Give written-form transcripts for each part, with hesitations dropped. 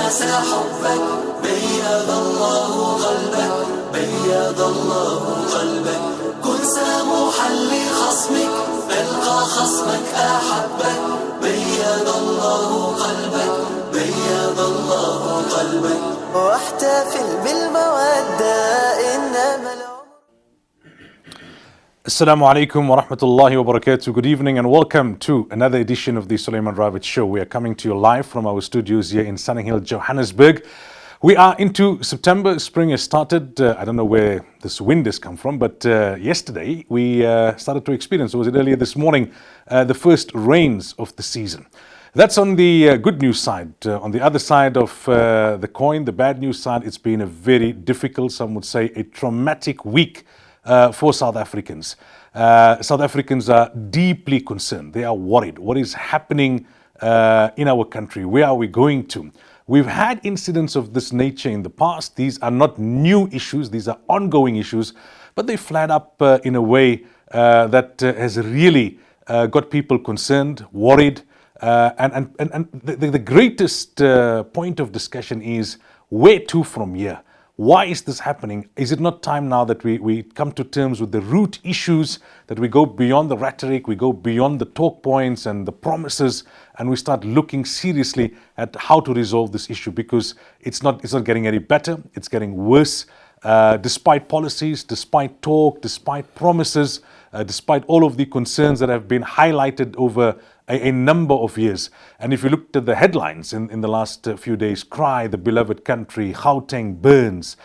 الناس حبك بيض الله قلبك بيض الله قلبك كن سامحا لخصمك تلقى خصمك أحبك بيض الله قلبك بيض الله قلبك واحتفل بالمودة إنما Assalamu alaikum wa rahmatullahi wa barakatuh. Good evening and welcome to another edition of the Sulaimaan Ravat Show. We are coming to you live from our studios here in Sunny Hill, Johannesburg. We are into September. Spring has started. I don't know where this wind has come from, but yesterday we started to experience, or was it earlier this morning, the first rains of the season. That's on the good news side. On the other side of the coin, the bad news side, it's been a very difficult, some would say a traumatic week for South Africans. South Africans are deeply concerned. They are worried. What is happening in our country? Where are we going to? We've had incidents of this nature in the past. These are not new issues. These are ongoing issues, but they flared up in a way that has really got people concerned, worried. And the greatest point of discussion is where to from here? Why is this happening? Is it not time now that we come to terms with the root issues, that we go beyond the rhetoric, we go beyond the talk points and the promises, and we start looking seriously at how to resolve this issue? Because it's not getting any better, it's getting worse. Despite policies, despite talk, despite promises, despite all of the concerns that have been highlighted over a number of years. And if you looked at the headlines in the last few days, cry the beloved country, Gauteng burns.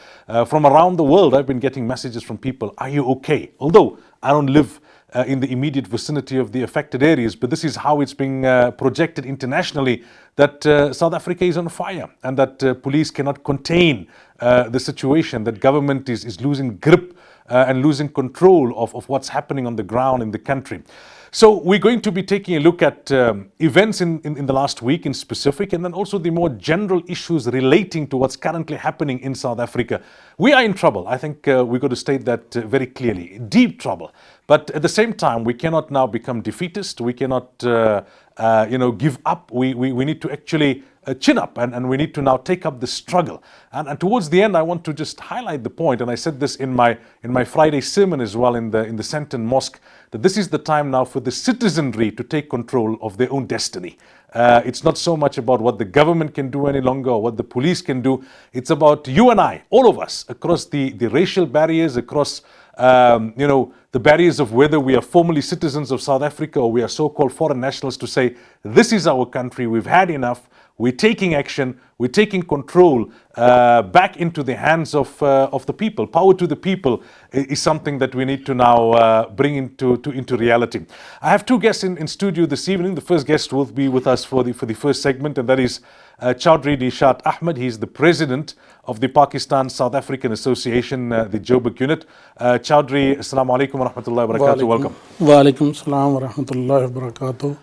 From around the world, I've been getting messages from people, are you okay? Although I don't live in the immediate vicinity of the affected areas, but this is how it's being projected internationally, that South Africa is on fire and that police cannot contain the situation, that government is losing grip and losing control of what's happening on the ground in the country. So we're going to be taking a look at events in the last week in specific, and then also the more general issues relating to what's currently happening in South Africa. We are in trouble. I think we've got to state that very clearly. Deep trouble. But at the same time, we cannot now become defeatist. We cannot give up. We need to actually chin up, and we need to now take up the struggle. And towards the end, I want to just highlight the point, and I said this in my Friday sermon as well in the Senton Mosque, that this is the time now for the citizenry to take control of their own destiny. It's not so much about what the government can do any longer or what the police can do. It's about you and I, all of us, across the racial barriers, across the barriers of whether we are formally citizens of South Africa or we are so-called foreign nationals, to say, this is our country, we've had enough, we're taking action, we're taking control back into the hands of the people. Power to the people is something that we need to now bring into reality. I have two guests in studio this evening. The first guest will be with us for the first segment, and that is Chaudhry Dishat Ahmed. He's the president of the Pakistan South African Association, the Joburg unit. Chaudhry, assalamu alaikum wa rahmatullahi wa barakatuh. Welcome. Wa alaikum assalam wa rahmatullahi wa barakatuh.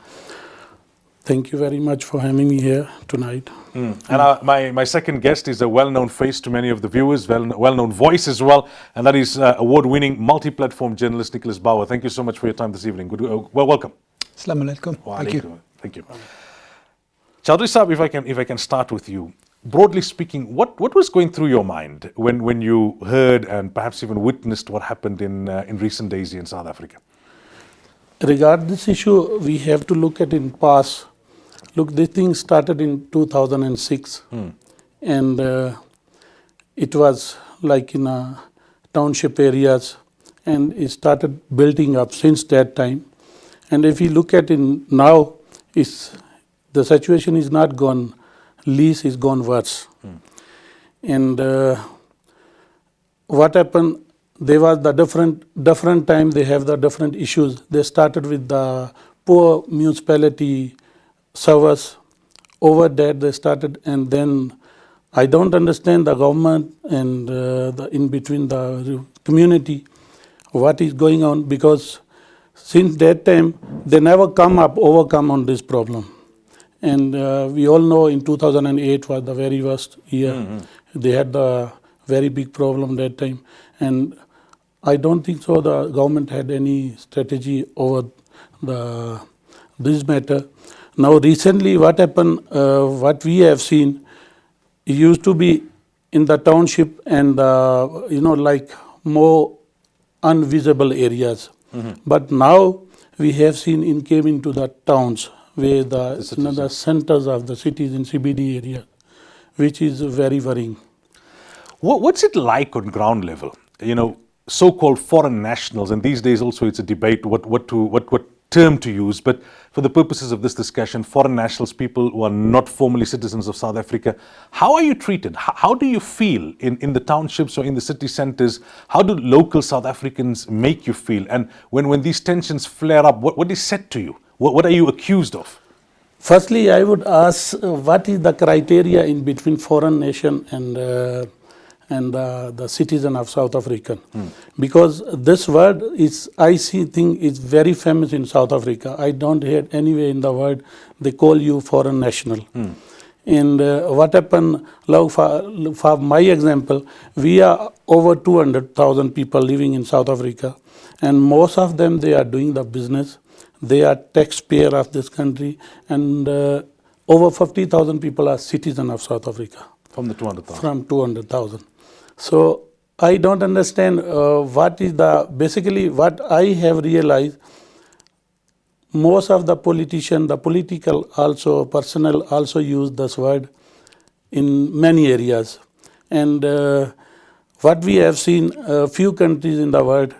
Thank you very much for having me here tonight. And my second guest is a well-known face to many of the viewers, well-known voice as well, and that is award-winning multi-platform journalist Nicholas Bauer. Thank you so much for your time this evening. Welcome. Assalamu alaikum. Thank you. Chaudhry Saab, if I can start with you. Broadly speaking, what was going through your mind when you heard and perhaps even witnessed what happened in recent days here in South Africa? Regarding this issue, we have to look at in past. Look, this thing started in 2006, and it was like in township areas, and it started building up since that time. And if you look at it now, the situation is not gone, least is gone worse. And what happened, there was the different time, they have the different issues. They started with the poor municipality service. Over that they started, and then I don't understand the government and in between the community what is going on, because since that time they never overcome on this problem. And we all know in 2008 was the very worst year. They had the very big problem that time, and I don't think so the government had any strategy over this matter. Now recently what happened, what we have seen, It used to be in the township and like more invisible areas. But now we have seen it came into the towns where the centers of the cities in CBD area, which is very worrying. What's it like on ground level? So-called foreign nationals, and these days also it's a debate what term to use, but for the purposes of this discussion, foreign nationals, people who are not formally citizens of South Africa, how are you treated? How do you feel in the townships or in the city centers? How do local South Africans make you feel? And when these tensions flare up, what is said to you? What are you accused of? Firstly, I would ask what is the criteria in between foreign nation and the citizen of South Africa, because this word is, I think, is very famous in South Africa. I don't hear anywhere in the world they call you foreign national. And what happened, for my example, we are over 200,000 people living in South Africa, and most of them, they are doing the business. They are taxpayer of this country, and over 50,000 people are citizens of South Africa. From the 200,000? From 200,000. So I don't understand basically what I have realized, most of the politicians, the political also, personnel also use this word in many areas. And what we have seen, a few countries in the world,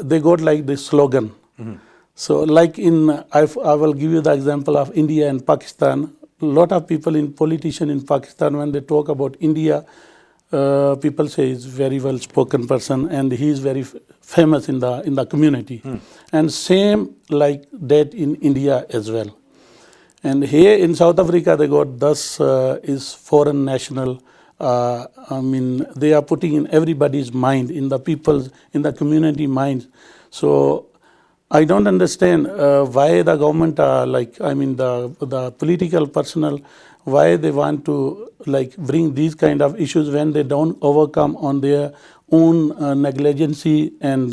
they got like this slogan. So like I will give you the example of India and Pakistan. A lot of politicians in Pakistan, when they talk about India, people say he's very well spoken person and he's very famous in the community. And same like that in India as well. And here in South Africa, they got thus is foreign national. They are putting in everybody's mind, in the people's, in the community minds. So I don't understand why the government the political personnel, why they want to bring these kind of issues when they don't overcome on their own negligence, and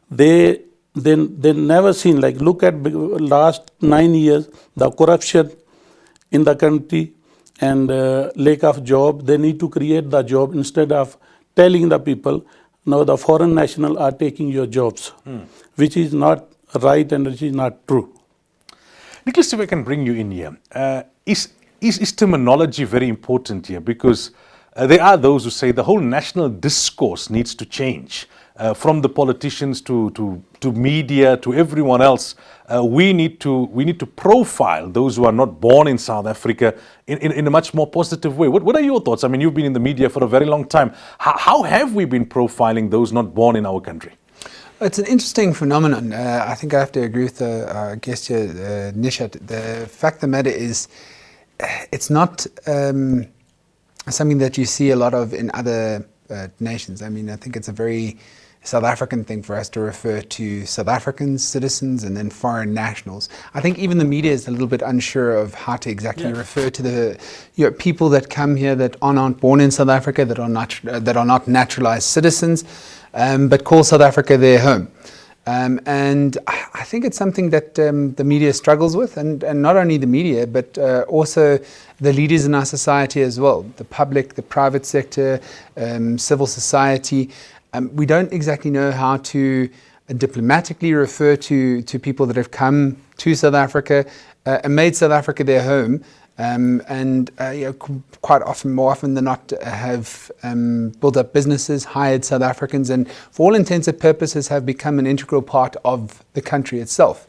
they never seen, look at last 9 years, the corruption in the country and lack of job. They need to create the job instead of telling the people, now the foreign national are taking your jobs, which is not right and which is not true. Nicholas, if I can bring you in here, is terminology very important here? Because there are those who say the whole national discourse needs to change. From the politicians to media to everyone else, we need to profile those who are not born in South Africa in a much more positive way. What are your thoughts? I mean, you've been in the media for a very long time. How have we been profiling those not born in our country? It's an interesting phenomenon. I think I have to agree with our guest here, Nishat. The fact of the matter is, it's not something that you see a lot of in other nations. I mean, I think it's a very South African thing for us to refer to South Africans, citizens, and then foreign nationals. I think even the media is a little bit unsure of how to exactly refer to the people that come here that are not born in South Africa, that are not naturalized citizens, but call South Africa their home. And I think it's something that the media struggles with, and not only the media, but also the leaders in our society as well, the public, the private sector, civil society. We don't exactly know how to diplomatically refer to people that have come to South Africa and made South Africa their home, quite often, more often than not, have built up businesses, hired South Africans, and for all intents and purposes have become an integral part of the country itself.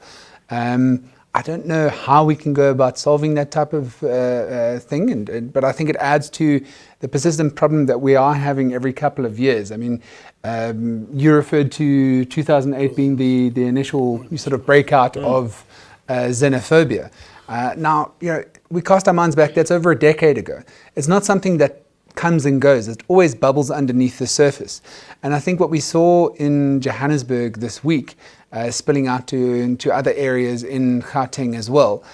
I don't know how we can go about solving that type of thing, but I think it adds to the persistent problem that we are having every couple of years. I mean, you referred to 2008 being the initial sort of breakout of xenophobia. Now, we cast our minds back, that's over a decade ago. It's not something that comes and goes. It always bubbles underneath the surface. And I think what we saw in Johannesburg this week, spilling out into other areas in Gauteng as well,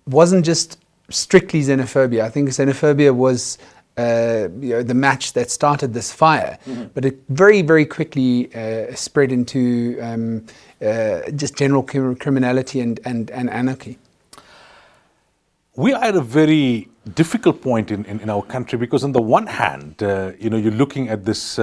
wasn't just strictly xenophobia. I think xenophobia was the match that started this fire, but it very, very quickly spread into just general criminality and anarchy. we are at a very difficult point in our country, because on the one hand, you're looking at this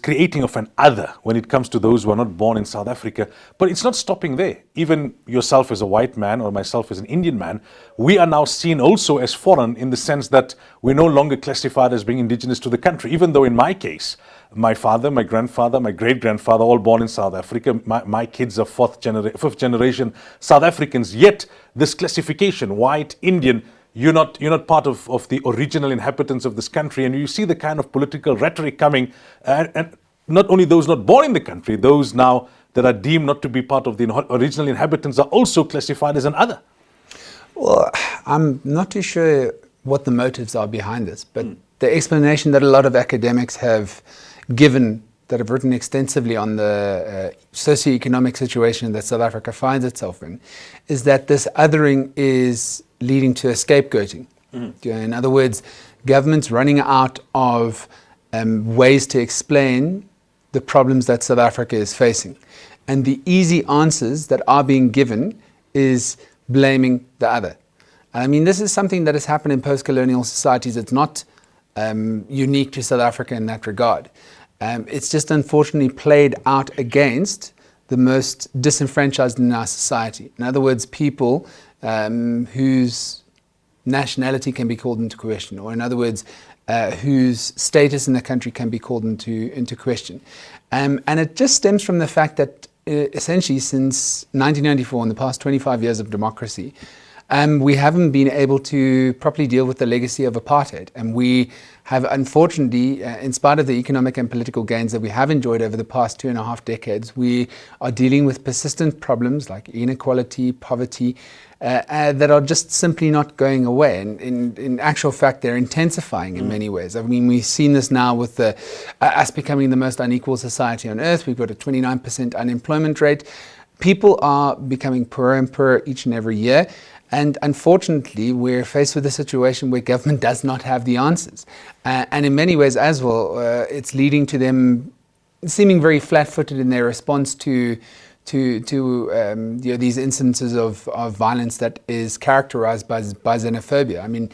creating of an other when it comes to those who are not born in South Africa. But it's not stopping there. Even yourself as a white man or myself as an Indian man, we are now seen also as foreign, in the sense that we're no longer classified as being indigenous to the country, even though in my case, my father, my grandfather, my great-grandfather, all born in South Africa. My kids are fifth generation South Africans. Yet this classification, white, Indian, you're not part of the original inhabitants of this country. And you see the kind of political rhetoric coming, and not only those not born in the country, those now that are deemed not to be part of the original inhabitants are also classified as an other. Well, I'm not too sure what the motives are behind this, but the explanation that a lot of academics have given, that have written extensively on the socioeconomic situation that South Africa finds itself in, is that this othering is leading to a scapegoating. In other words, governments running out of ways to explain the problems that South Africa is facing. And the easy answers that are being given is blaming the other. I mean, this is something that has happened in post-colonial societies. It's not unique to South Africa in that regard. It's just unfortunately played out against the most disenfranchised in our society. In other words, people whose nationality can be called into question, or in other words, whose status in the country can be called into question. And it just stems from the fact that essentially since 1994, in the past 25 years of democracy, we haven't been able to properly deal with the legacy of apartheid. And we have, unfortunately, in spite of the economic and political gains that we have enjoyed over the past 2.5 decades, we are dealing with persistent problems like inequality, poverty, that are just simply not going away. And in actual fact, they're intensifying in many ways. I mean, we've seen this now with us becoming the most unequal society on earth. We've got a 29% unemployment rate. People are becoming poorer and poorer each and every year. And unfortunately, we're faced with a situation where government does not have the answers. And in many ways as well, it's leading to them seeming very flat-footed in their response to these instances of violence that is characterized by xenophobia. I mean,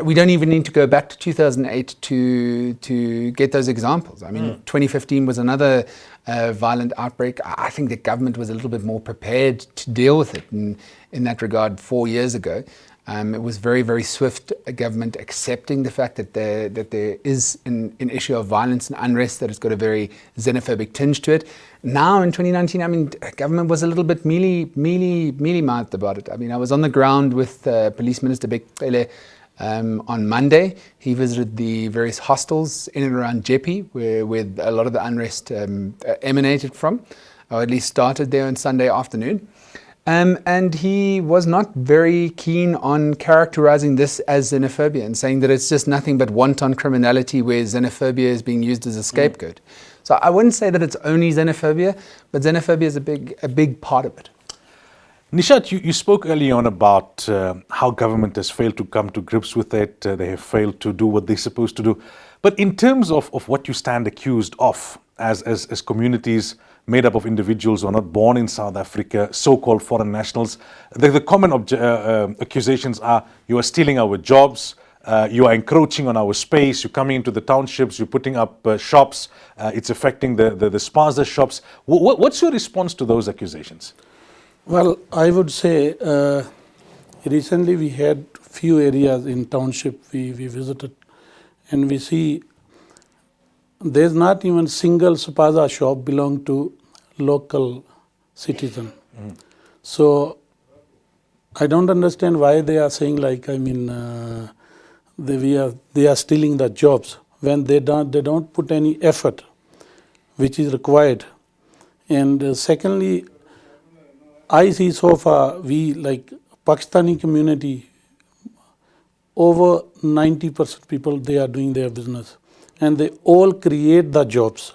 we don't even need to go back to 2008 to get those examples. I mean, 2015 was another violent outbreak. I think the government was a little bit more prepared to deal with it in that regard 4 years ago. It was very, very swift, a government accepting the fact that there is an issue of violence and unrest that has got a very xenophobic tinge to it. Now in 2019, I mean, government was a little bit mealy-mouthed about it. I mean, I was on the ground with Police Minister Bekele on Monday. He visited the various hostels in and around Jeppe, where a lot of the unrest emanated from, or at least started there on Sunday afternoon. And he was not very keen on characterizing this as xenophobia and saying that it's just nothing but wanton criminality where xenophobia is being used as a scapegoat. So I wouldn't say that it's only xenophobia, but xenophobia is a big part of it. Nishat, you spoke early on about how government has failed to come to grips with it. They have failed to do what they're supposed to do. But in terms of what you stand accused of as communities made up of individuals who are not born in South Africa, so-called foreign nationals, the common accusations are you are stealing our jobs, you are encroaching on our space, you're coming into the townships, you're putting up shops, it's affecting the spaza shops. What's your response to those accusations? Well, I would say recently we had few areas in township we visited, and we see there's not even single spaza shop belong to local citizen. So I don't understand why they are saying they are stealing the jobs when they don't put any effort which is required. And secondly, I see so far we like Pakistani community, over 90% people, they are doing their business and they all create the jobs.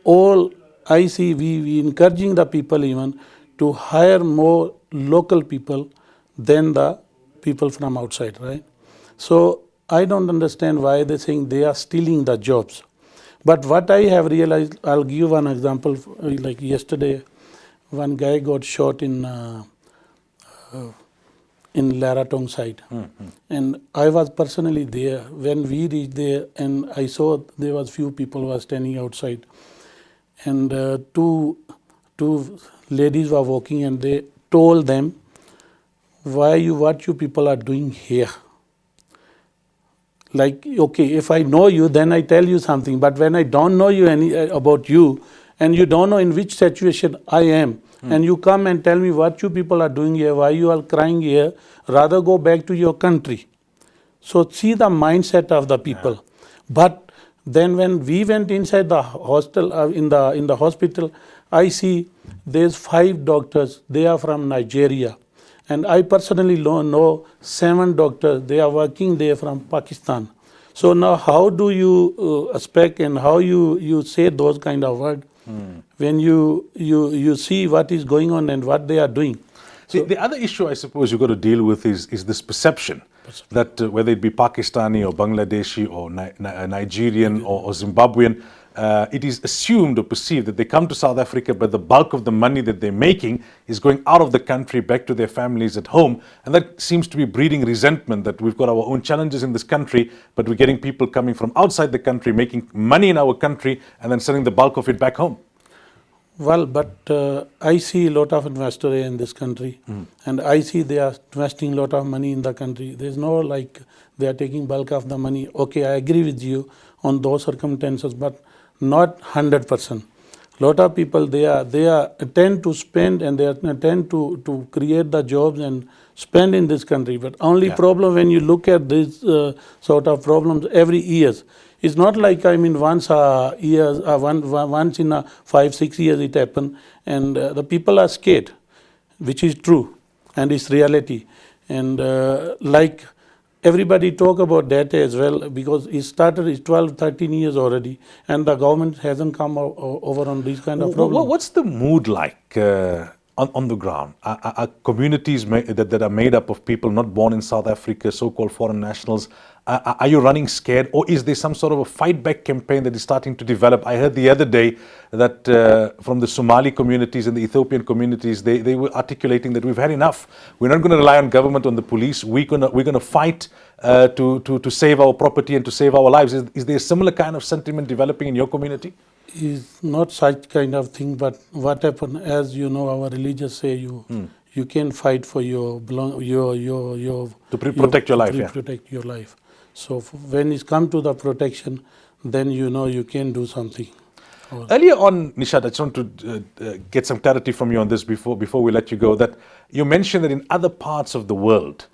All I see we encouraging the people even to hire more local people than the people from outside, right? So I don't understand why they're saying they are stealing the jobs. But what I have realized, I'll give one example. Like yesterday, one guy got shot in in Laratong side. And I was personally there when we reached there, and I saw there was few people who were standing outside, and two ladies were walking, and they told them, what you people are doing here? Like, okay, if I know you, then I tell you something, but when I don't know you about you, and you don't know in which situation I am, and you come and tell me what you people are doing here, why you are crying here, rather go back to your country. So see the mindset of the people. But then when we went inside the hostel, in the hospital, I see there's 5 doctors, they are from Nigeria. And I personally know 7 doctors, they are working there from Pakistan. So now how do you expect and how you say those kind of words when you see what is going on and what they are doing? So the other issue I suppose you've got to deal with is this perception that whether it be Pakistani or Bangladeshi or Nigerian or Zimbabwean, it is assumed or perceived that they come to South Africa, but the bulk of the money that they're making is going out of the country back to their families at home. And that seems to be breeding resentment that we've got our own challenges in this country, but we're getting people coming from outside the country, making money in our country, and then sending the bulk of it back home. Well, but I see a lot of investors in this country, and I see they are investing a lot of money in the country. There's no like they are taking bulk of the money. Okay, I agree with you on those circumstances, but not 100%. Lot of people they tend to spend and they tend to create the jobs and spend in this country. But only problem when you look at this sort of problems every year. It's not like once a year, once in a 5-6 years it happen, and the people are scared, which is true, and it's reality. And like everybody talk about that as well, because it started, it's 12-13 years already, and the government hasn't come over on these kind of problems. What's the mood like on the ground? Are communities that are made up of people not born in South Africa, so-called foreign nationals, are you running scared, or is there some sort of a fight back campaign that is starting to develop? I heard the other day that from the Somali communities and the Ethiopian communities, they were articulating that we've had enough. We're not going to rely on government, on the police. We're going to fight to save our property and to save our lives. Is there a similar kind of sentiment developing in your community? Is not such kind of thing, but what happened, as you know, our religious say you can fight for your to protect your life. Protect your life. So when it's come to the protection, then you know you can do something. Earlier on, Nishad, I just want to get some clarity from you on this before we let you go. That you mentioned that in other parts of the world,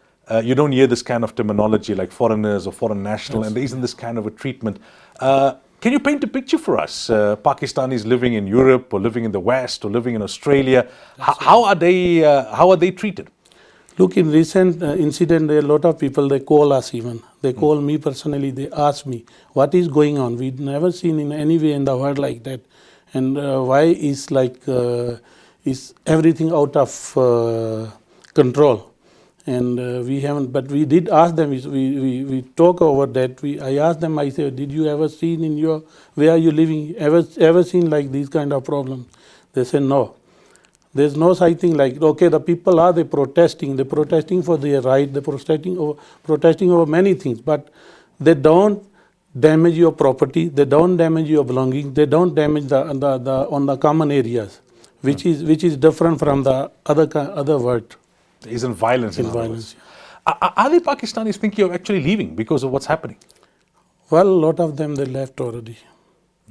you don't hear this kind of terminology like foreigners or foreign national, and there isn't this kind of a treatment. Can you paint a picture for us? Pakistanis living in Europe or living in the West or living in Australia, how are they treated? Look, in recent incident, there are a lot of people, they call us even. They call me personally, they ask me, what is going on? We've never seen in any way in the world like that. And why is is everything out of control? And we haven't, but we did ask them, we talk over that. I asked them, I said, did you ever seen where are you living, ever seen like these kind of problems? They said, no. There's no such thing like, okay, the people they're protesting for their right, they're protesting over many things, but they don't damage your property, they don't damage your belongings, they don't damage on the common areas, which is different from the other world. There isn't violence in violence. Are the Pakistanis thinking of actually leaving because of what's happening? Well, a lot of them, they left already.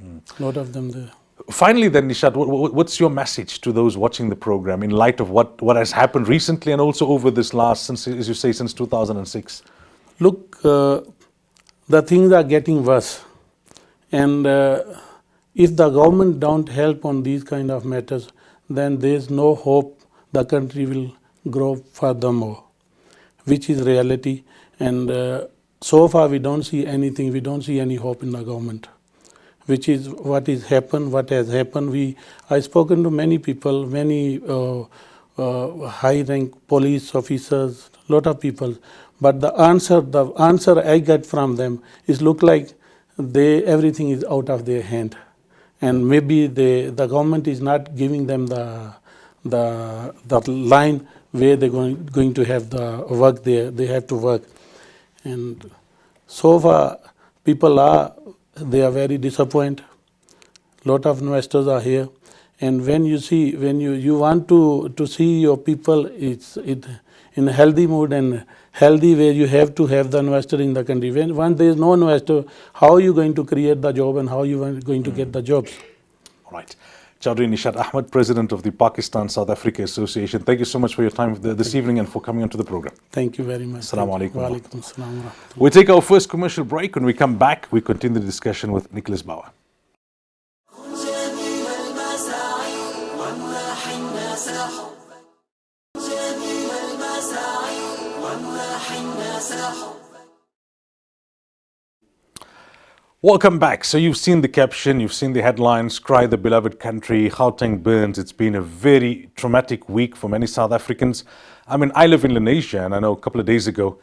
A lot of them, they... Finally then, Nishad, what's your message to those watching the program in light of what has happened recently and also over this last, since 2006? Look, the things are getting worse. And if the government don't help on these kind of matters, then there's no hope the country will grow furthermore, which is reality. And so far we don't see anything, we don't see any hope in the government, which is what has happened. I've spoken to many people, many high-rank police officers, lot of people, but the answer I get from them is look like everything is out of their hand, and maybe the government is not giving them the line where they're going to have the work there. They have to work. And so far, they are very disappointed. Lot of investors are here. And when you want to see your people, it's in a healthy mood and healthy way, you have to have the investor in the country. Once there is no investor, how are you going to create the job and how you are going to get the jobs? All right. Chaudhry Nishat Ahmed, President of the Pakistan-South Africa Association. Thank you so much for your time this evening and for coming onto the program. Thank you very much. Assalamu alaikum. Wa alaikum assalam wa rahmatullah. We'll take our first commercial break. When we come back, we continue the discussion with Nicholas Bauer. جميل المساعي وامنح الناس حبا جميل المساعي وامنح الناس حبا. Welcome back. So you've seen the caption, you've seen the headlines, Cry the Beloved Country, Gauteng burns. It's been a very traumatic week for many South Africans. I mean, I live in Lenasia, and I know a couple of days ago,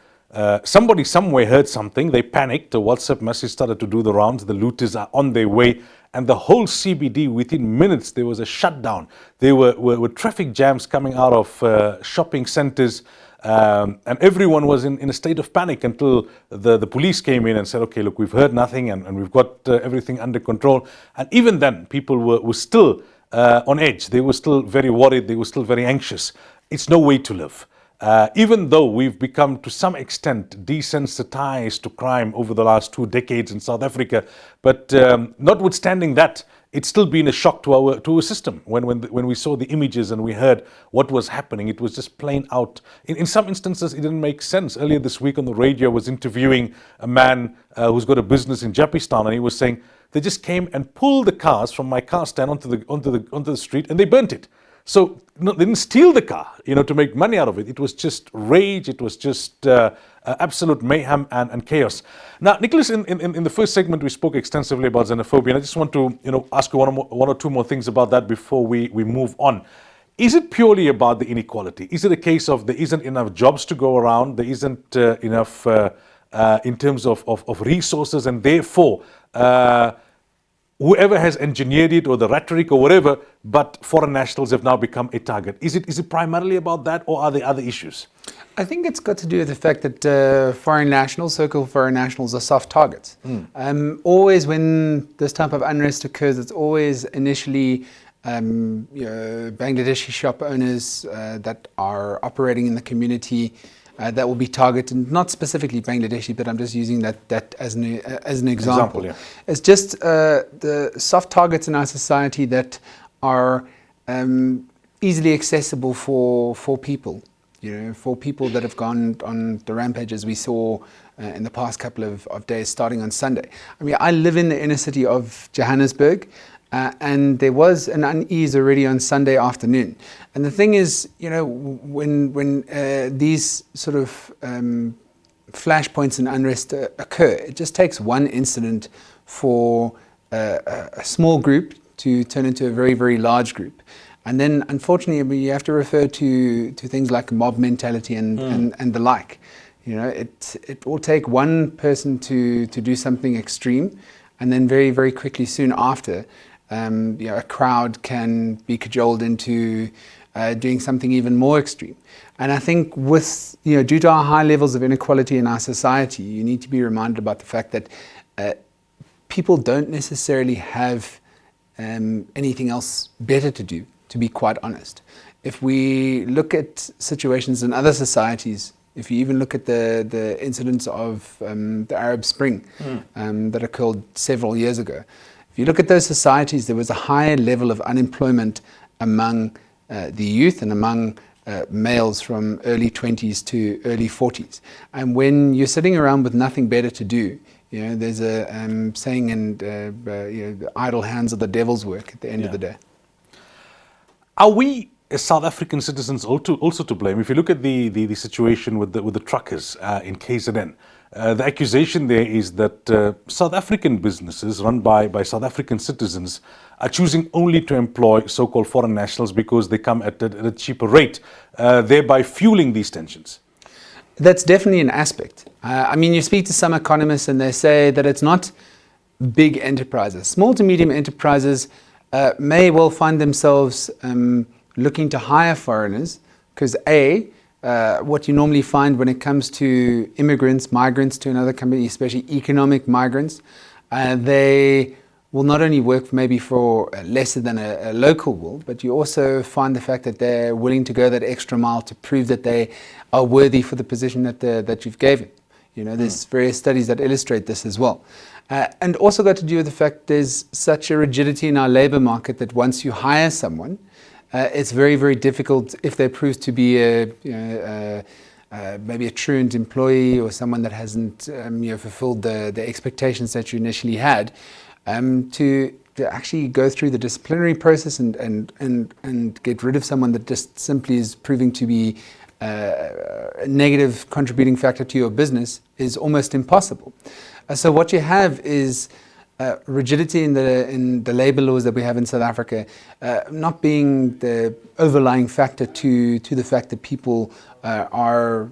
somebody somewhere heard something, they panicked, a WhatsApp message started to do the rounds, the looters are on their way, and the whole CBD, within minutes, there was a shutdown. There were traffic jams coming out of shopping centers, and everyone was in a state of panic until the police came in and said, okay, look, we've heard nothing and we've got everything under control. And even then, people were still on edge. They were still very worried. They were still very anxious. It's no way to live. Even though we've become to some extent desensitized to crime over the last 2 decades in South Africa, but notwithstanding that, it's still been a shock to our system. When we saw the images and we heard what was happening, it was just plain out. In some instances, it didn't make sense. Earlier this week on the radio, I was interviewing a man who's got a business in Japistan, and he was saying they just came and pulled the cars from my car stand onto the street, and they burnt it. So no, they didn't steal the car, to make money out of it. It was just rage. It was just absolute mayhem and chaos. Now, Nicholas, in the first segment, we spoke extensively about xenophobia. And I just want to, ask you one or two more things about that before we move on. Is it purely about the inequality? Is it a case of there isn't enough jobs to go around? There isn't enough in terms of resources, and therefore whoever has engineered it or the rhetoric or whatever, but foreign nationals have now become a target. Is it primarily about that, or are there other issues? I think it's got to do with the fact that foreign nationals, so-called foreign nationals, are soft targets. Always when this type of unrest occurs, it's always initially Bangladeshi shop owners that are operating in the community that will be targeted, not specifically Bangladeshi, but I'm just using that as an example. Yeah. It's just the soft targets in our society that are easily accessible for people. For people that have gone on the rampages we saw in the past couple of days, starting on Sunday. I mean, I live in the inner city of Johannesburg, and there was an unease already on Sunday afternoon. And the thing is, when these sort of flashpoints in unrest occur, it just takes one incident for a small group to turn into a very, very large group. And then, unfortunately, you have to refer to things like mob mentality and the like. It will take one person to do something extreme, and then very, very quickly soon after, a crowd can be cajoled into doing something even more extreme. And I think due to our high levels of inequality in our society, you need to be reminded about the fact that people don't necessarily have anything else better to do, to be quite honest. If we look at situations in other societies, if you even look at the incidents of the Arab Spring that occurred several years ago, if you look at those societies, there was a higher level of unemployment among the youth and among males from early 20s to early 40s. And when you're sitting around with nothing better to do, there's a saying, and the idle hands are the devil's work at the end of the day. Are we as South African citizens also to blame? If you look at the situation with the truckers in KZN, the accusation there is that South African businesses run by South African citizens are choosing only to employ so-called foreign nationals because they come at a cheaper rate, thereby fueling these tensions. That's definitely an aspect. I mean, you speak to some economists and they say that it's not big enterprises. Small to medium enterprises may well find themselves looking to hire foreigners because what you normally find when it comes to immigrants, migrants to another country, especially economic migrants, they will not only work maybe for lesser than a local will, but you also find the fact that they're willing to go that extra mile to prove that they are worthy for the position that you've given. You know, there's various studies that illustrate this as well. And also got to do with the fact there's such a rigidity in our labour market that once you hire someone, it's very, very difficult if they prove to be maybe a truant employee or someone that hasn't fulfilled the expectations that you initially had, to actually go through the disciplinary process and get rid of someone that just simply is proving to be a negative contributing factor to your business is almost impossible. So what you have is rigidity in the labour laws that we have in South Africa, not being the overlying factor to the fact that people are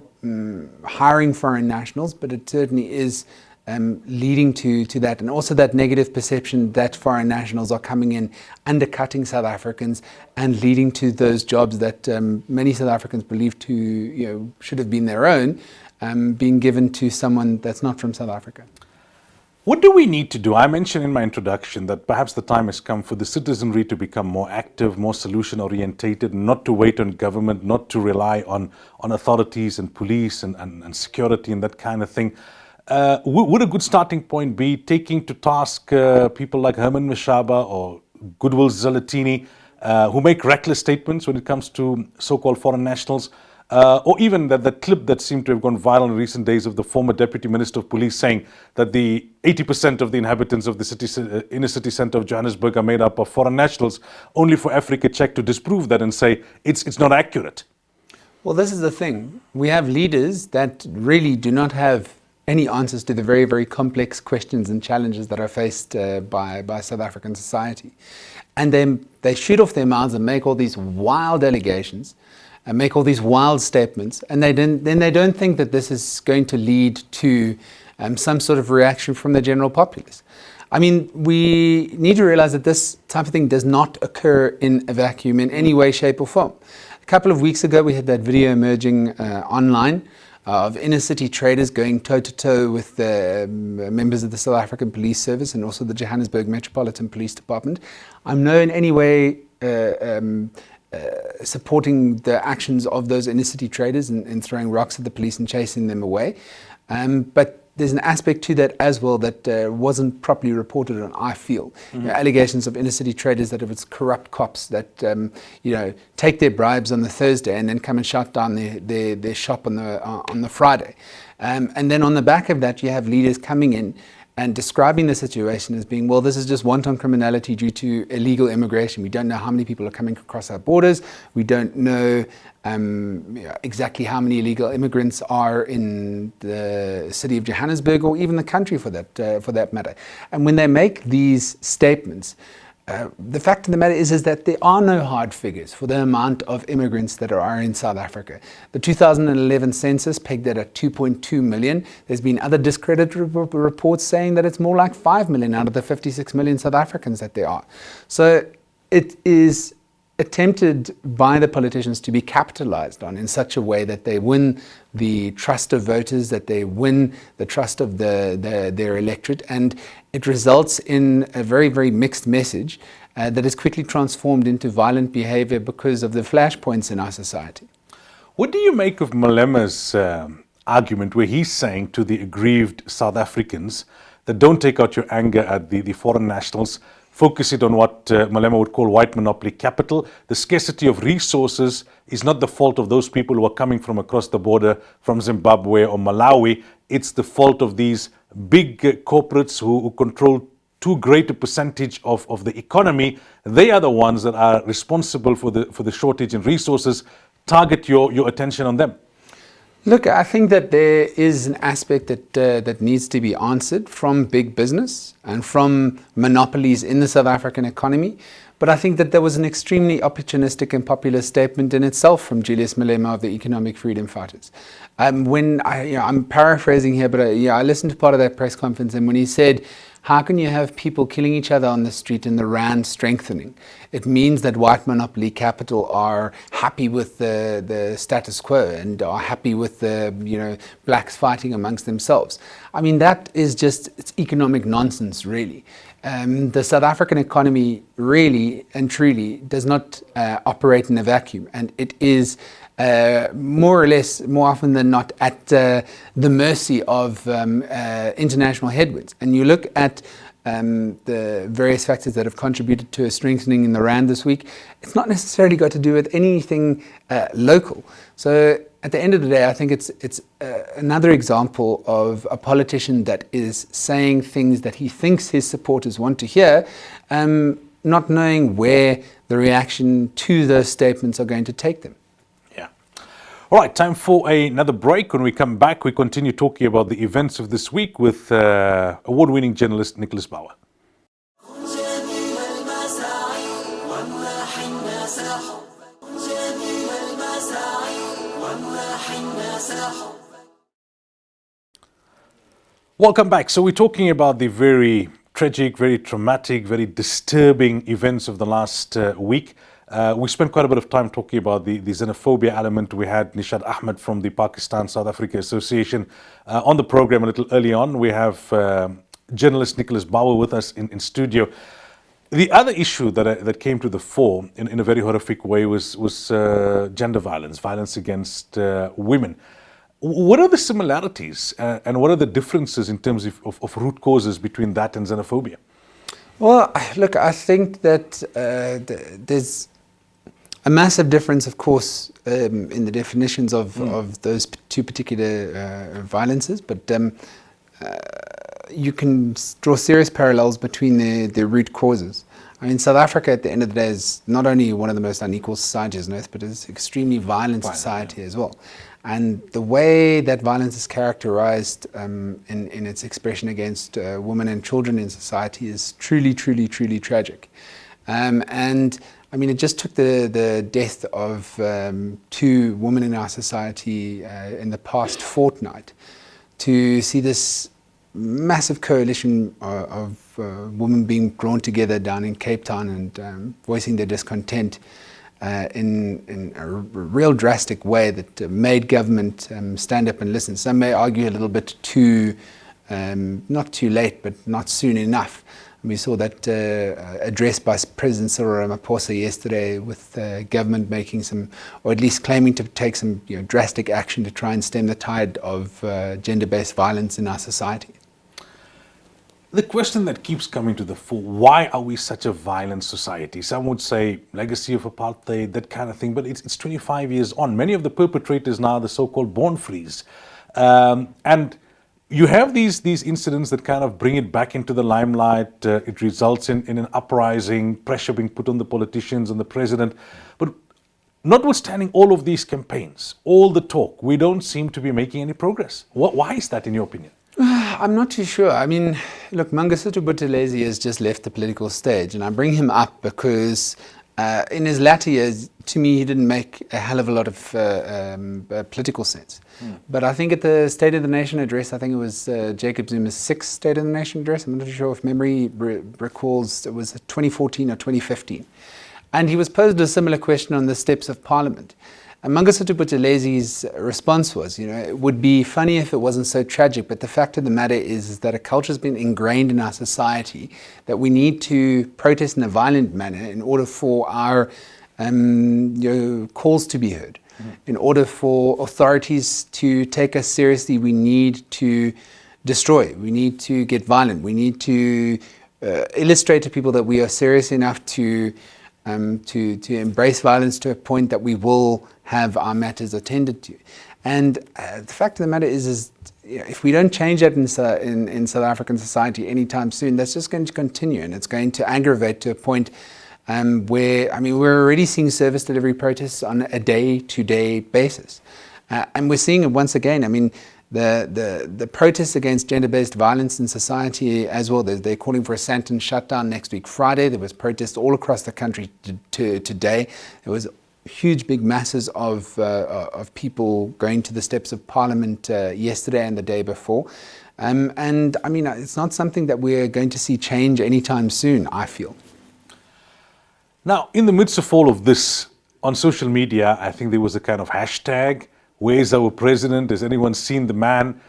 hiring foreign nationals, but it certainly is leading to that, and also that negative perception that foreign nationals are coming in, undercutting South Africans, and leading to those jobs that many South Africans believe to should have been their own, being given to someone that's not from South Africa. What do we need to do? I mentioned in my introduction that perhaps the time has come for the citizenry to become more active, more solution-orientated, not to wait on government, not to rely on authorities and police and security and that kind of thing. Would a good starting point be taking to task people like Herman Mashaba or Goodwill Zelatini, who make reckless statements when it comes to so-called foreign nationals? Or even that clip that seemed to have gone viral in recent days of the former Deputy Minister of Police saying that the 80% of the inhabitants of the inner city centre of Johannesburg are made up of foreign nationals, only for Africa Check to disprove that and say it's not accurate. Well, this is the thing. We have leaders that really do not have any answers to the very, very complex questions and challenges that are faced by South African society. And then they shoot off their mouths and make all these wild allegations and make all these wild statements, and then they don't think that this is going to lead to some sort of reaction from the general populace. I mean, we need to realize that this type of thing does not occur in a vacuum in any way, shape or form. A couple of weeks ago, we had that video emerging online of inner city traders going toe-to-toe with the members of the South African Police Service and also the Johannesburg Metropolitan Police Department. I'm not in any way supporting the actions of those inner city traders and throwing rocks at the police and chasing them away. But there's an aspect to that as well that wasn't properly reported on, I feel. Allegations of inner city traders that it was corrupt cops that take their bribes on the Thursday and then come and shut down their shop on the Friday. And then on the back of that, you have leaders coming in and describing the situation as being, well, this is just wanton criminality due to illegal immigration. We don't know how many people are coming across our borders. We don't know exactly how many illegal immigrants are in the city of Johannesburg or even the country for that matter. And when they make these statements, the fact of the matter is that there are no hard figures for the amount of immigrants that are in South Africa. The 2011 census pegged that at 2.2 million. There's been other discredited reports saying that it's more like 5 million out of the 56 million South Africans that there are. So it is attempted by the politicians to be capitalized on in such a way that they win the trust of voters, that they win the trust of their electorate, and it results in a very, very mixed message that is quickly transformed into violent behavior because of the flashpoints in our society. What do you make of Malema's argument where he's saying to the aggrieved South Africans that don't take out your anger at the foreign nationals, focus it on what Malema would call white monopoly capital. The scarcity of resources is not the fault of those people who are coming from across the border from Zimbabwe or Malawi. It's the fault of these big corporates who control too great a percentage of the economy. They are the ones that are responsible for the shortage in resources. Target your attention on them. Look, I think that there is an aspect that needs to be answered from big business and from monopolies in the South African economy. But I think that there was an extremely opportunistic and populist statement in itself from Julius Malema of the Economic Freedom Fighters. I'm paraphrasing here, but I listened to part of that press conference, and when he said, how can you have people killing each other on the street and the rand strengthening? It means that white monopoly capital are happy with the status quo and are happy with the blacks fighting amongst themselves. I mean, that is just, it's economic nonsense, really. The South African economy really and truly does not operate in a vacuum, and it is more or less, more often than not, at the mercy of international headwinds. And you look at the various factors that have contributed to a strengthening in the rand this week, it's not necessarily got to do with anything local. So at the end of the day, I think it's another example of a politician that is saying things that he thinks his supporters want to hear, not knowing where the reaction to those statements are going to take them. Yeah. All right, time for another break. When we come back, we continue talking about the events of this week with award-winning journalist Nicholas Bauer. Welcome back. So we're talking about the very tragic, very traumatic, very disturbing events of the last week. We spent quite a bit of time talking about the xenophobia element. We had Nishad Ahmed from the Pakistan-South Africa Association on the program a little early on. We have journalist Nicholas Bauer with us in studio. The other issue that came to the fore in a very horrific way was gender violence, violence against women. What are the similarities and what are the differences in terms of root causes between that and xenophobia? Well, look, I think that there's a massive difference, of course, in the definitions of those two particular violences, but you can draw serious parallels between the root causes. I mean, South Africa, at the end of the day, is not only one of the most unequal societies on earth, but it's an extremely violent society as well. And the way that violence is characterized in its expression against women and children in society is truly, truly, truly tragic. And I mean, it just took the death of two women in our society in the past fortnight to see this massive coalition of women being drawn together down in Cape Town and voicing their discontent in a real drastic way that made government stand up and listen. Some may argue a little bit not too late, but not soon enough. And we saw that address by President Cyril Ramaphosa yesterday, with government making some, or at least claiming to take some drastic action to try and stem the tide of gender-based violence in our society. The question that keeps coming to the fore, why are we such a violent society? Some would say legacy of apartheid, that kind of thing, but it's 25 years on. Many of the perpetrators now are the so-called born-frees. And you have these incidents that kind of bring it back into the limelight. It results in an uprising, pressure being put on the politicians and the president. But notwithstanding all of these campaigns, all the talk, we don't seem to be making any progress. Why is that, in your opinion? I'm not too sure. I mean, look, Mangosuthu Buthelezi has just left the political stage, and I bring him up because in his latter years, to me, he didn't make a hell of a lot of political sense. But I think at the State of the Nation address, I think it was Jacob Zuma's 6th State of the Nation address, I'm not sure if memory recalls, it was 2014 or 2015. And he was posed a similar question on the steps of Parliament. And Mangosuthu Buthelesi's response was, it would be funny if it wasn't so tragic, but the fact of the matter is that a culture has been ingrained in our society that we need to protest in a violent manner in order for our calls to be heard. In order for authorities to take us seriously, we need to destroy. We need to get violent. We need to illustrate to people that we are serious enough to embrace violence to a point that we will have our matters attended to. And the fact of the matter is if we don't change that in South African society anytime soon, that's just going to continue, and it's going to aggravate to a point where, I mean, we're already seeing service delivery protests on a day-to-day basis. And we're seeing it once again. I mean, the protests against gender-based violence in society as well, they're calling for a Sandton shutdown next week Friday. There was protests all across the country today. There was huge big masses of people going to the steps of Parliament yesterday and the day before. And I mean, it's not something that we're going to see change anytime soon, I feel. Now, in the midst of all of this, on social media, I think there was a kind of hashtag, "Where's our president? Has anyone seen the man?"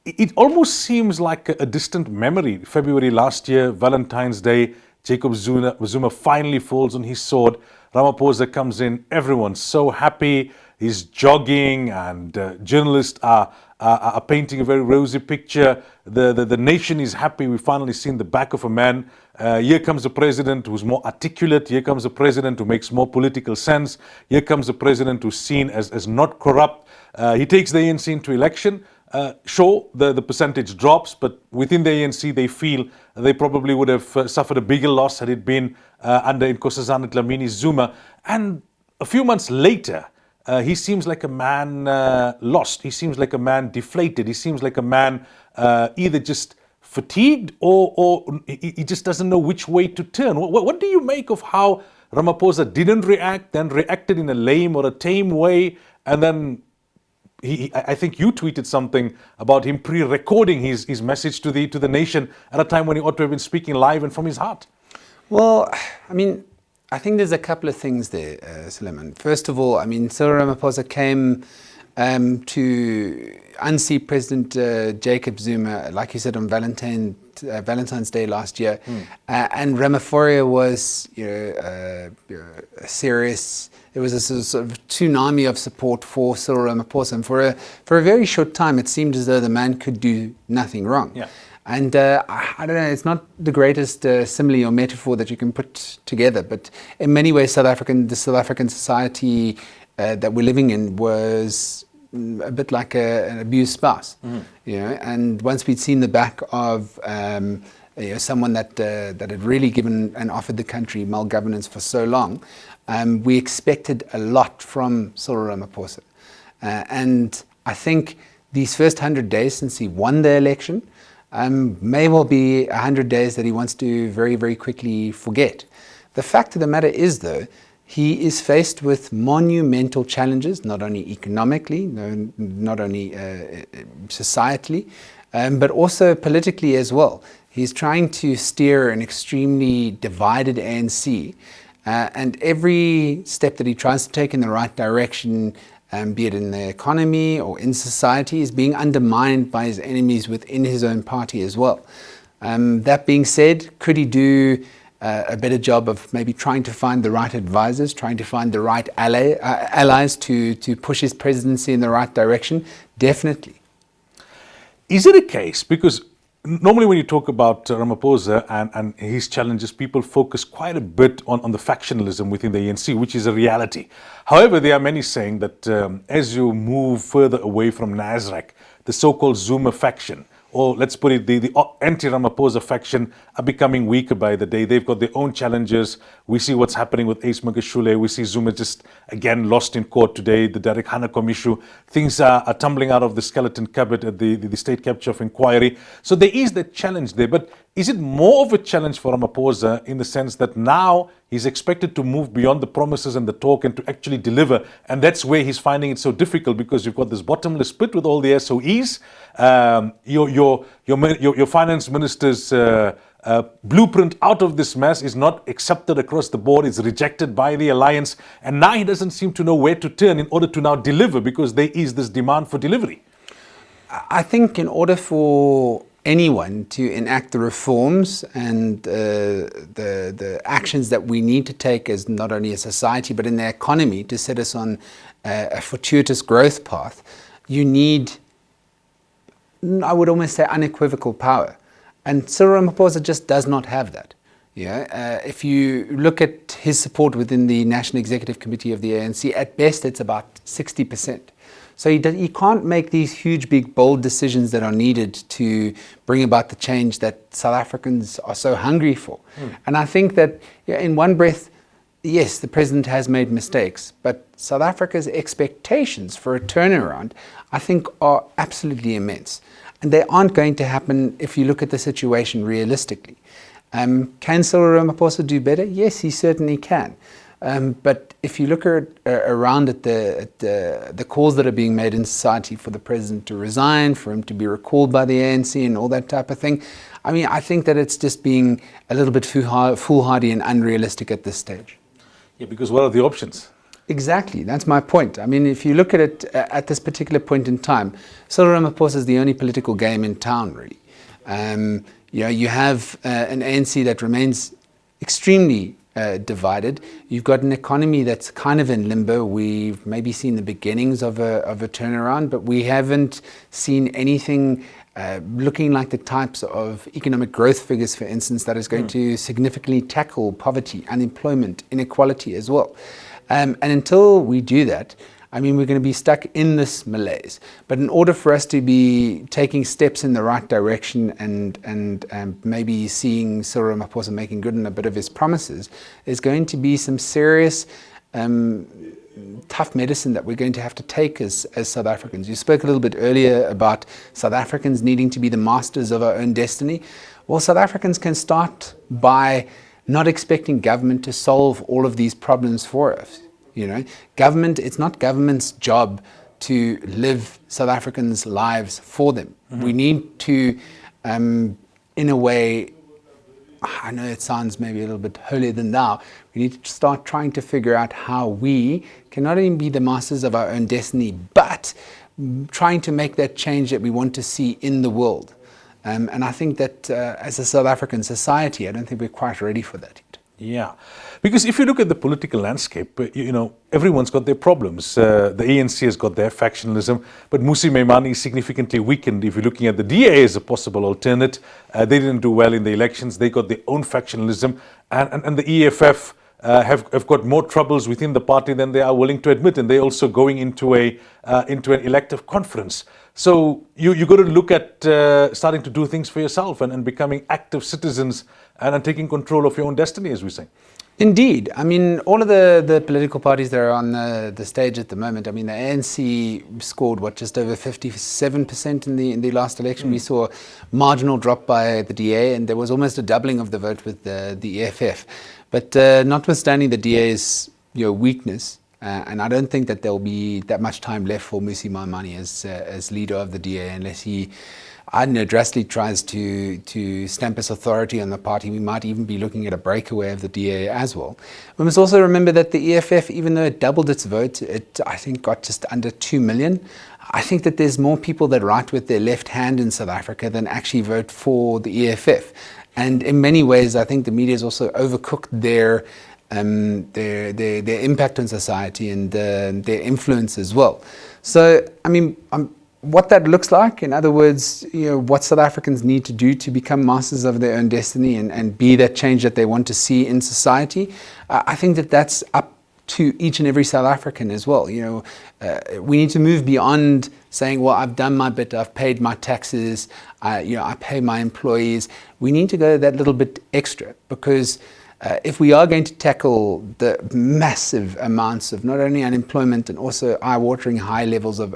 It almost seems like a distant memory. February last year, Valentine's Day, Jacob Zuma finally falls on his sword. Ramaphosa comes in, everyone's so happy. He's jogging, and journalists are painting a very rosy picture. The nation is happy. We've finally seen the back of a man. Here comes a president who's more articulate. Here comes a president who makes more political sense. Here comes a president who's seen as not corrupt. He takes the ANC into election. Sure, the percentage drops, but within the ANC, they feel they probably would have suffered a bigger loss had it been under Nkosazana Dlamini Zuma. And a few months later, he seems like a man lost. He seems like a man deflated. He seems like a man either just fatigued or he just doesn't know which way to turn. What do you make of how Ramaphosa didn't react, then reacted in a lame or a tame way, and then I think you tweeted something about him pre-recording his message to the nation at a time when he ought to have been speaking live and from his heart? Well, I mean, I think there's a couple of things there, Sulaiman. First of all, I mean, Cyril Ramaphosa came to unseat President Jacob Zuma, like you said, on Valentine's Day last year, and Ramaphosa was, serious. It was a sort of tsunami of support for Cyril Ramaphosa, and for a very short time, it seemed as though the man could do nothing wrong. Yeah. And I don't know, it's not the greatest simile or metaphor that you can put together, but in many ways, the South African society that we're living in was a bit like an abused spouse, and once we'd seen the back of someone that had really given and offered the country malgovernance for so long, we expected a lot from Cyril Ramaphosa. And I think these first 100 days since he won the election may well be 100 days that he wants to very, very quickly forget. The fact of the matter is, though, he is faced with monumental challenges, not only economically, not only societally, but also politically as well. He's trying to steer an extremely divided ANC, and every step that he tries to take in the right direction, be it in the economy or in society, is being undermined by his enemies within his own party as well. That being said, could he do a better job of maybe trying to find the right advisors, trying to find the right allies to push his presidency in the right direction? Definitely. Is it a case, because normally when you talk about Ramaphosa and his challenges, people focus quite a bit on the factionalism within the ANC, which is a reality. However, there are many saying that as you move further away from Nasrec, the so-called Zuma faction, or let's put it, the anti-Ramaphosa faction, are becoming weaker by the day. They've got their own challenges. We see what's happening with Ace Magashule. We see Zuma just, again, lost in court today, the Derek Hanekom issue. Things are tumbling out of the skeleton cupboard at the State Capture of Inquiry. So there is that challenge there. But is it more of a challenge for Ramaphosa in the sense that now he's expected to move beyond the promises and the talk and to actually deliver? And that's where he's finding it so difficult, because you've got this bottomless pit with all the SOEs. Your finance minister's blueprint out of this mess is not accepted across the board. It's rejected by the alliance. And now he doesn't seem to know where to turn in order to now deliver, because there is this demand for delivery. I think in order for anyone to enact the reforms and the actions that we need to take as not only a society but in the economy to set us on a fortuitous growth path, you need, I would almost say, unequivocal power. And Cyril Ramaphosa just does not have that. If you look at his support within the National Executive Committee of the ANC, at best it's about 60%. So he can't make these huge, big, bold decisions that are needed to bring about the change that South Africans are so hungry for. And I think that in one breath, yes, the president has made mistakes, but South Africa's expectations for a turnaround, I think, are absolutely immense. And they aren't going to happen if you look at the situation realistically. Can Cyril Ramaphosa do better? Yes, he certainly can. But if you look around at the calls that are being made in society for the president to resign, for him to be recalled by the ANC and all that type of thing, I mean, I think that it's just being a little bit foolhardy and unrealistic at this stage. Yeah, because what are the options? Exactly, that's my point. I mean, if you look at it at this particular point in time, Cyril Ramaphosa is the only political game in town, really. You have an ANC that remains extremely divided. You've got an economy that's kind of in limbo. We've maybe seen the beginnings of a turnaround, but we haven't seen anything looking like the types of economic growth figures, for instance, that is going to significantly tackle poverty, unemployment, inequality as well. And until we do that, I mean, we're going to be stuck in this malaise. But in order for us to be taking steps in the right direction and maybe seeing Cyril Ramaphosa making good on a bit of his promises, there's going to be some serious tough medicine that we're going to have to take as South Africans. You spoke a little bit earlier about South Africans needing to be the masters of our own destiny. Well, South Africans can start by not expecting government to solve all of these problems for us. You know, it's not government's job to live South Africans' lives for them. We need to, in a way, I know it sounds maybe a little bit holier than thou, we need to start trying to figure out how we can not only be the masters of our own destiny, but trying to make that change that we want to see in the world. And I think that as a South African society, I don't think we're quite ready for that yet. Yeah, because if you look at the political landscape, everyone's got their problems. The ANC has got their factionalism, but Mmusi Maimane is significantly weakened. If you're looking at the DA as a possible alternate, they didn't do well in the elections. They got their own factionalism, and the EFF have got more troubles within the party than they are willing to admit, and they're also going into an elective conference. So you got to look at starting to do things for yourself and becoming active citizens and taking control of your own destiny, as we say. Indeed. I mean, all of the political parties that are on the stage at the moment, I mean, the ANC scored, just over 57% in the last election. We saw a marginal drop by the DA, and there was almost a doubling of the vote with the EFF. But notwithstanding the DA's weakness, and I don't think that there will be that much time left for Mmusi Maimane as leader of the DA unless he, drastically tries to stamp his authority on the party. We might even be looking at a breakaway of the DA as well. We must also remember that the EFF, even though it doubled its vote, I think got just under 2 million. I think that there's more people that write with their left hand in South Africa than actually vote for the EFF. And in many ways, I think the media has also overcooked their impact on society and their influence as well. So, I mean, what that looks like, in other words, what South Africans need to do to become masters of their own destiny and be that change that they want to see in society, I think that that's up to each and every South African as well. We need to move beyond saying, well, I've done my bit, I've paid my taxes, I pay my employees. We need to go that little bit extra, because if we are going to tackle the massive amounts of not only unemployment and also eye-watering high levels of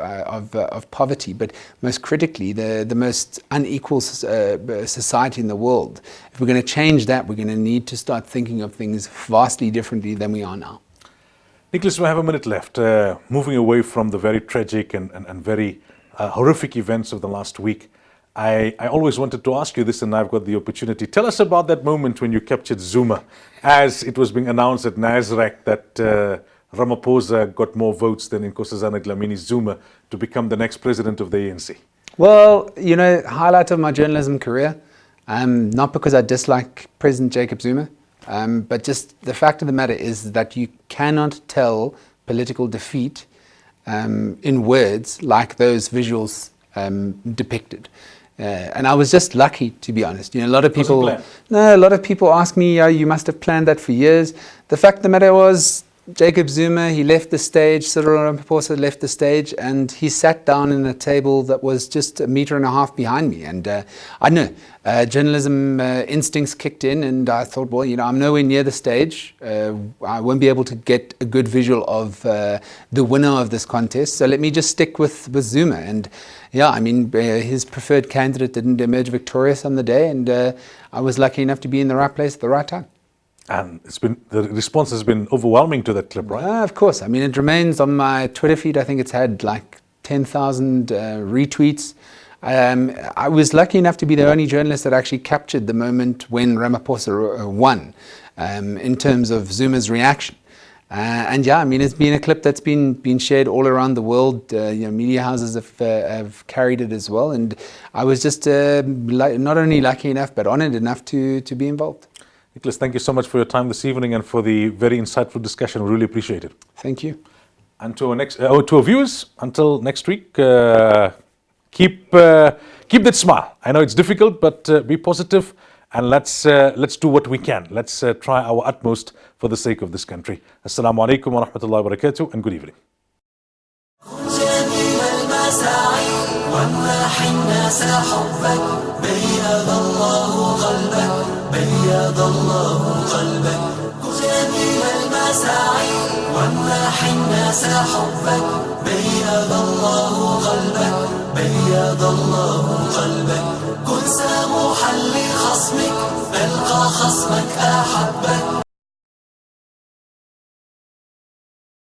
poverty, but most critically the most unequal society in the world, if we're going to change that, we're going to need to start thinking of things vastly differently than we are now. Nicholas, we have a minute left. Moving away from the very tragic and very horrific events of the last week, I always wanted to ask you this, and I've got the opportunity. Tell us about that moment when you captured Zuma, as it was being announced at Nasrec that Ramaphosa got more votes than Nkosazana Dlamini Zuma to become the next president of the ANC. Well, highlight of my journalism career, not because I dislike President Jacob Zuma, but just the fact of the matter is that you cannot tell political defeat in words like those visuals depicted. And I was just lucky, to be honest. A lot of people ask me, you must have planned that for years. The fact of the matter was, Jacob Zuma, he left the stage, Cyril Ramaphosa left the stage, and he sat down in a table that was just 1.5 meters behind me. And I know, journalism instincts kicked in, and I thought, well, I'm nowhere near the stage. I won't be able to get a good visual of the winner of this contest, so let me just stick with Zuma. And yeah, I mean, his preferred candidate didn't emerge victorious on the day, and I was lucky enough to be in the right place at the right time. And the response has been overwhelming to that clip, right? Of course. I mean, it remains on my Twitter feed. I think it's had like 10,000 retweets. I was lucky enough to be the only journalist that actually captured the moment when Ramaphosa won, in terms of Zuma's reaction. And yeah, I mean, it's been a clip that's been shared all around the world. Media houses have carried it as well. And I was just not only lucky enough, but honored enough to be involved. Nicholas, thank you so much for your time this evening and for the very insightful discussion. We really appreciate it. Thank you. And to our viewers, until next week, keep that smile. I know it's difficult, but be positive, and let's do what we can. Let's try our utmost for the sake of this country. Assalamu alaikum wa rahmatullahi wa barakatuh, and good evening. جميل المساعي وامنح الناس حبك بيض الله قلبك بيض الله قلبك جميل المساعي وامنح الناس حبك بيض الله قلبك بيض الله قلبك كن سموحا لخصمك ألقى خصمك أحب